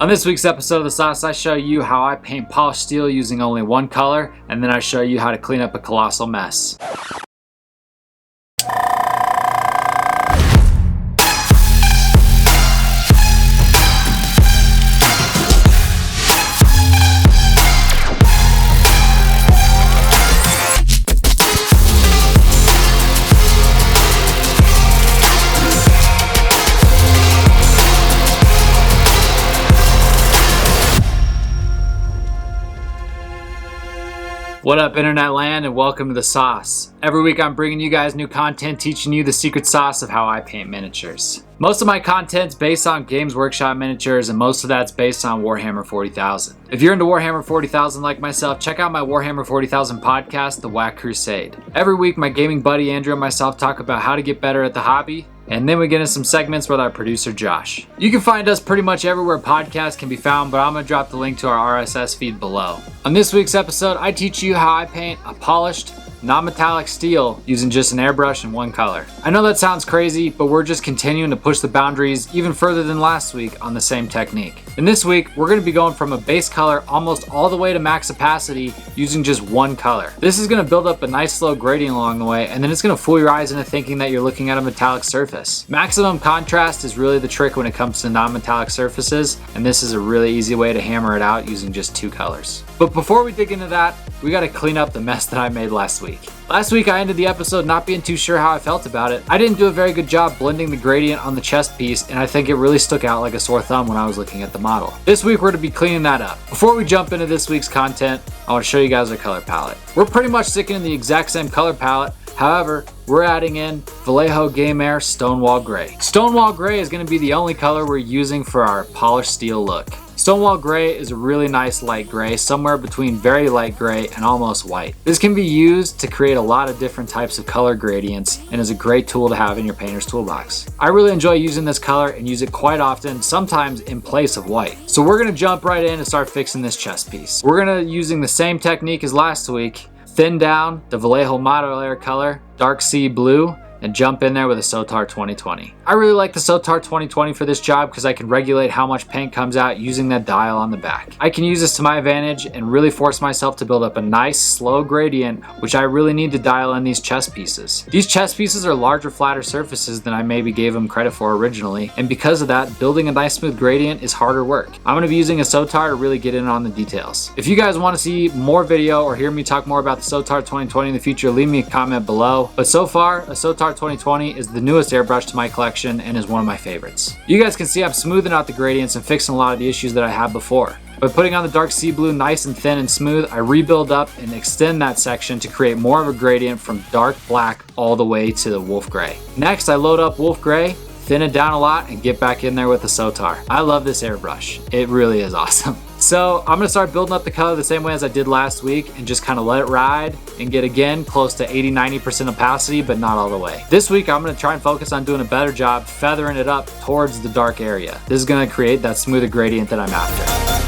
On this week's episode of The Sauce, I show you how I paint polished steel using only one color, and then I show you how to clean up a colossal mess. What up, internet land, and welcome to The Sauce. Every week I'm bringing you guys new content, teaching you the secret sauce of how I paint miniatures. Most of my content's based on Games Workshop miniatures, and most of that's based on Warhammer 40,000. If you're into Warhammer 40,000 like myself, check out my Warhammer 40,000 podcast, The Whack Crusade. Every week my gaming buddy Andrew and myself talk about how to get better at the hobby, and then we get into some segments with our producer Josh. You can find us pretty much everywhere podcasts can be found, but I'm going to drop the link to our RSS feed below. On this week's episode, I teach you how I paint a polished, non-metallic steel using just an airbrush and one color. I know that sounds crazy, but we're just continuing to push the boundaries even further than last week on the same technique. And this week, we're going to be going from a base color almost all the way to max opacity using just one color. This is going to build up a nice slow gradient along the way, and then it's going to fool your eyes into thinking that you're looking at a metallic surface. Maximum contrast is really the trick when it comes to non-metallic surfaces, and this is a really easy way to hammer it out using just two colors. But before we dig into that, we got to clean up the mess that I made last week. Last week I ended the episode not being too sure how I felt about it. I didn't do a very good job blending the gradient on the chest piece, and I think it really stuck out like a sore thumb when I was looking at the model. This week we're going to be cleaning that up. Before we jump into this week's content, I want to show you guys our color palette. We're pretty much sticking in the exact same color palette. However, we're adding in Vallejo Game Air Stonewall Gray. Stonewall Gray is going to be the only color we're using for our polished steel look. Stonewall Gray is a really nice light gray, somewhere between very light gray and almost white. This can be used to create a lot of different types of color gradients and is a great tool to have in your painter's toolbox. I really enjoy using this color and use it quite often, sometimes in place of white. So we're going to jump right in and start fixing this chest piece. We're going to using the same technique as last week, thin down the Vallejo model layer color, dark sea blue, and jump in there with a Sotar 2020. I really like the Sotar 2020 for this job because I can regulate how much paint comes out using that dial on the back. I can use this to my advantage and really force myself to build up a nice slow gradient, which I really need to dial in these chest pieces. These chest pieces are larger, flatter surfaces than I maybe gave them credit for originally, and because of that, building a nice smooth gradient is harder work. I'm going to be using a Sotar to really get in on the details. If you guys want to see more video or hear me talk more about the Sotar 2020 in the future, leave me a comment below. But so far, a Sotar 2020 is the newest airbrush to my collection and is one of my favorites. You guys can see I'm smoothing out the gradients and fixing a lot of the issues that I had before. By putting on the dark sea blue nice and thin and smooth, I rebuild up and extend that section to create more of a gradient from dark black all the way to the wolf gray. Next, I load up wolf gray, thin it down a lot, and get back in there with the Sotar. I love this airbrush. It really is awesome. So I'm gonna start building up the color the same way as I did last week and just kind of let it ride and get again close to 80-90% opacity, but not all the way. This week I'm gonna try and focus on doing a better job feathering it up towards the dark area. This is gonna create that smoother gradient that I'm after.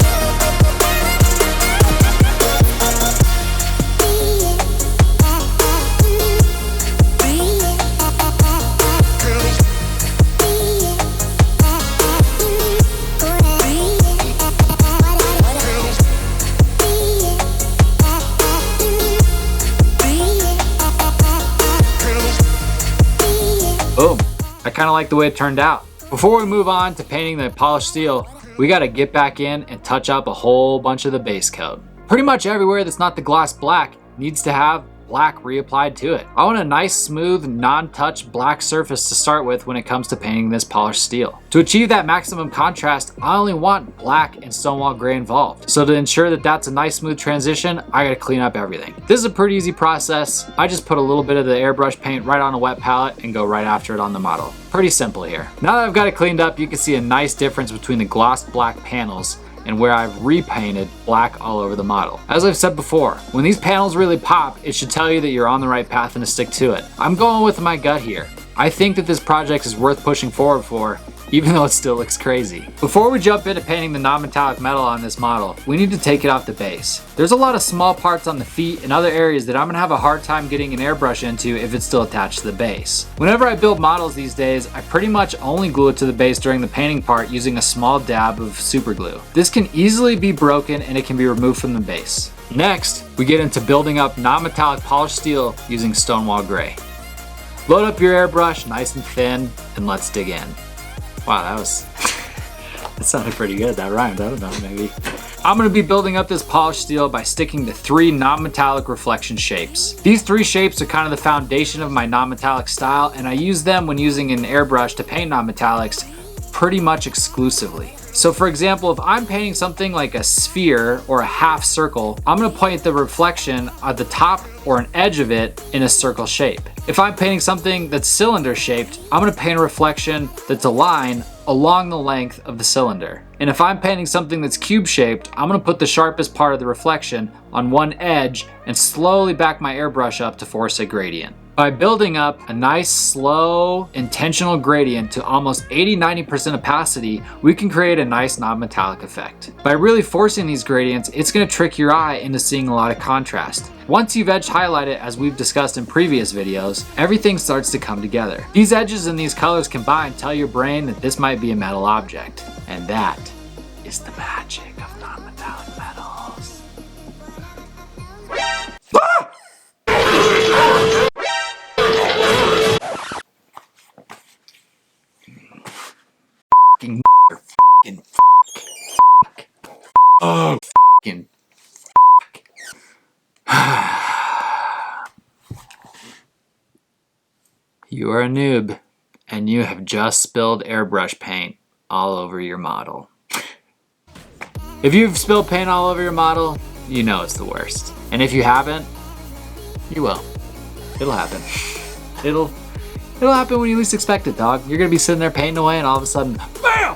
Boom. I kind of like the way it turned out. Before we move on to painting the polished steel, we got to get back in and touch up a whole bunch of the base coat. Pretty much everywhere that's not the gloss black needs to have black reapplied to it. I want a nice, smooth, non-touch black surface to start with when it comes to painting this polished steel. To achieve that maximum contrast, I only want black and Stonewall Gray involved. So to ensure that that's a nice, smooth transition, I gotta clean up everything. This is a pretty easy process. I just put a little bit of the airbrush paint right on a wet palette and go right after it on the model. Pretty simple here. Now that I've got it cleaned up, you can see a nice difference between the glossed black panels and where I've repainted black all over the model. As I've said before, when these panels really pop, it should tell you that you're on the right path and to stick to it. I'm going with my gut here. I think that this project is worth pushing forward for, even though it still looks crazy. Before we jump into painting the non-metallic metal on this model, we need to take it off the base. There's a lot of small parts on the feet and other areas that I'm gonna have a hard time getting an airbrush into if it's still attached to the base. Whenever I build models these days, I pretty much only glue it to the base during the painting part using a small dab of super glue. This can easily be broken and it can be removed from the base. Next, we get into building up non-metallic polished steel using Stonewall Gray. Load up your airbrush nice and thin and let's dig in. Wow, that sounded pretty good. That rhymed, I don't know, maybe. I'm gonna be building up this polished steel by sticking to 3 non-metallic reflection shapes. These 3 shapes are kind of the foundation of my non-metallic style, and I use them when using an airbrush to paint non-metallics pretty much exclusively. So for example, if I'm painting something like a sphere or a half circle, I'm gonna paint the reflection at the top or an edge of it in a circle shape. If I'm painting something that's cylinder shaped, I'm gonna paint a reflection that's a line along the length of the cylinder. And if I'm painting something that's cube shaped, I'm gonna put the sharpest part of the reflection on one edge and slowly back my airbrush up to force a gradient. By building up a nice, slow, intentional gradient to almost 80-90% opacity, we can create a nice non-metallic effect. By really forcing these gradients, it's gonna trick your eye into seeing a lot of contrast. Once you've edge highlighted, as we've discussed in previous videos, everything starts to come together. These edges and these colors combined tell your brain that this might be a metal object. And that is the magic of non-metallic metals. Ah! Oh, fucking You are a noob, and you have just spilled airbrush paint all over your model. If you've spilled paint all over your model, you know it's the worst. And if you haven't, you will. It'll happen. It'll happen when you least expect it, dog. You're gonna be sitting there painting away and all of a sudden, BAM!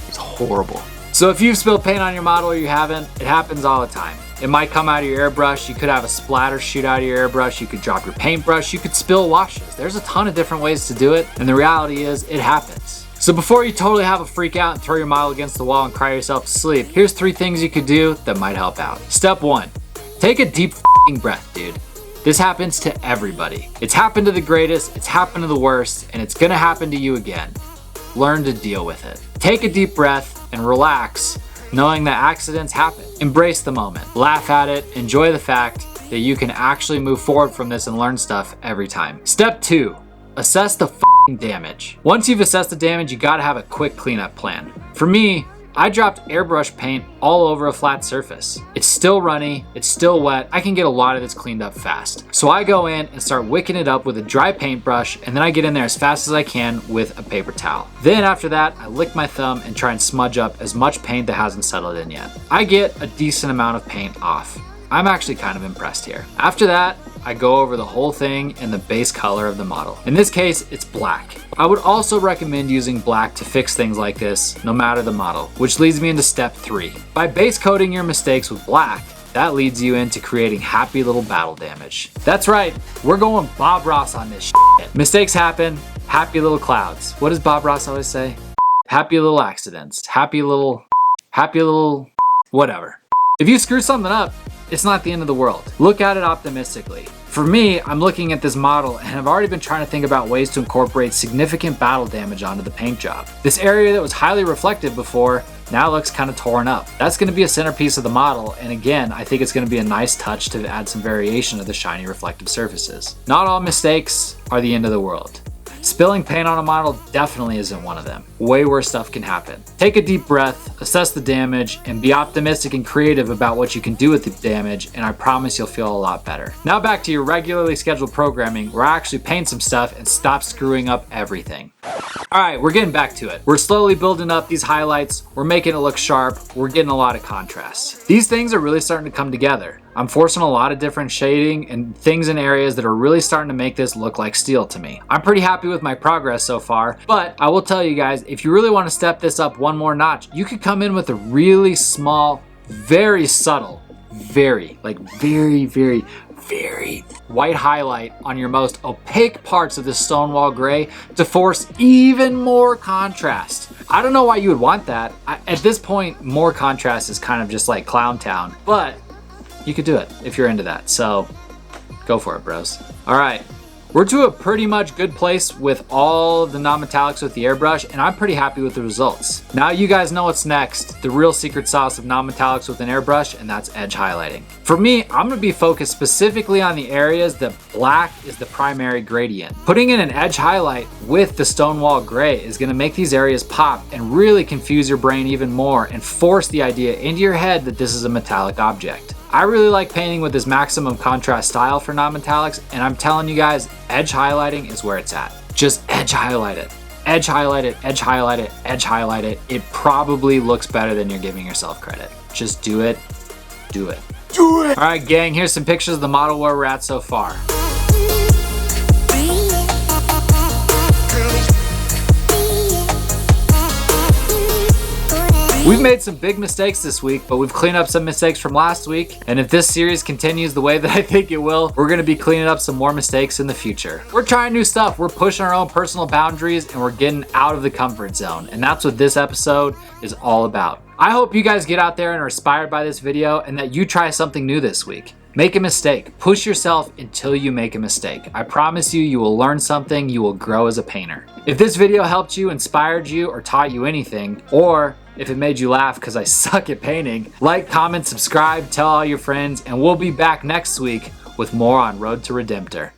It's horrible. So if you've spilled paint on your model or you haven't, it happens all the time. It might come out of your airbrush, you could have a splatter shoot out of your airbrush, you could drop your paintbrush, you could spill washes. There's a ton of different ways to do it, and the reality is, it happens. So before you totally have a freak out and throw your model against the wall and cry yourself to sleep, here's 3 things you could do that might help out. Step 1, take a deep f***ing breath, dude. This happens to everybody. It's happened to the greatest, it's happened to the worst, and it's gonna happen to you again. Learn to deal with it. Take a deep breath and relax, knowing that accidents happen. Embrace the moment, laugh at it, enjoy the fact that you can actually move forward from this and learn stuff every time. Step 2, assess the f***ing damage. Once you've assessed the damage, you gotta have a quick cleanup plan. For me, I dropped airbrush paint all over a flat surface. It's still runny, it's still wet, I can get a lot of this cleaned up fast. So I go in and start wicking it up with a dry paintbrush, and then I get in there as fast as I can with a paper towel. Then after that, I lick my thumb and try and smudge up as much paint that hasn't settled in yet. I get a decent amount of paint off. I'm actually kind of impressed here. After that, I go over the whole thing in the base color of the model. In this case, it's black. I would also recommend using black to fix things like this, no matter the model, which leads me into step 3. By base coating your mistakes with black, that leads you into creating happy little battle damage. That's right, we're going Bob Ross on this shit. Mistakes happen, happy little clouds. What does Bob Ross always say? Happy little accidents, happy little, whatever. If you screw something up, it's not the end of the world. Look at it optimistically. For me, I'm looking at this model and I've already been trying to think about ways to incorporate significant battle damage onto the paint job. This area that was highly reflective before now looks kind of torn up. That's going to be a centerpiece of the model, and again, I think it's going to be a nice touch to add some variation of the shiny reflective surfaces. Not all mistakes are the end of the world. Spilling paint on a model definitely isn't one of them. Way worse stuff can happen. Take a deep breath, assess the damage, and be optimistic and creative about what you can do with the damage, and I promise you'll feel a lot better. Now back to your regularly scheduled programming, where I actually paint some stuff and stop screwing up everything. Alright, we're getting back to it. We're slowly building up these highlights, we're making it look sharp, we're getting a lot of contrast. These things are really starting to come together. I'm forcing a lot of different shading and things in areas that are really starting to make this look like steel to me. I'm pretty happy with my progress so far, but I will tell you guys, if you really want to step this up one more notch, you could come in with a really small, very subtle, very white highlight on your most opaque parts of the Stonewall Gray to force even more contrast. I don't know why you would want that. At this point, more contrast is kind of just like Clown Town, but you could do it if you're into that. So go for it, bros. All right. We're to a pretty much good place with all the non-metallics with the airbrush, and I'm pretty happy with the results. Now you guys know what's next, the real secret sauce of non-metallics with an airbrush, and that's edge highlighting. For me, I'm gonna be focused specifically on the areas that black is the primary gradient. Putting in an edge highlight with the Stonewall Gray is gonna make these areas pop and really confuse your brain even more and force the idea into your head that this is a metallic object. I really like painting with this maximum contrast style for non-metallics, and I'm telling you guys, edge highlighting is where it's at. Just edge highlight it. Edge highlight it, edge highlight it, edge highlight it. It probably looks better than you're giving yourself credit. Just do it, do it. Do it! All right, gang, here's some pictures of the model where we're at so far. We've made some big mistakes this week, but we've cleaned up some mistakes from last week. And if this series continues the way that I think it will, we're gonna be cleaning up some more mistakes in the future. We're trying new stuff. We're pushing our own personal boundaries and we're getting out of the comfort zone. And that's what this episode is all about. I hope you guys get out there and are inspired by this video and that you try something new this week. Make a mistake. Push yourself until you make a mistake. I promise you, you will learn something. You will grow as a painter. If this video helped you, inspired you, or taught you anything, or if it made you laugh because I suck at painting, like, comment, subscribe, tell all your friends, and we'll be back next week with more on Road to Redemptor.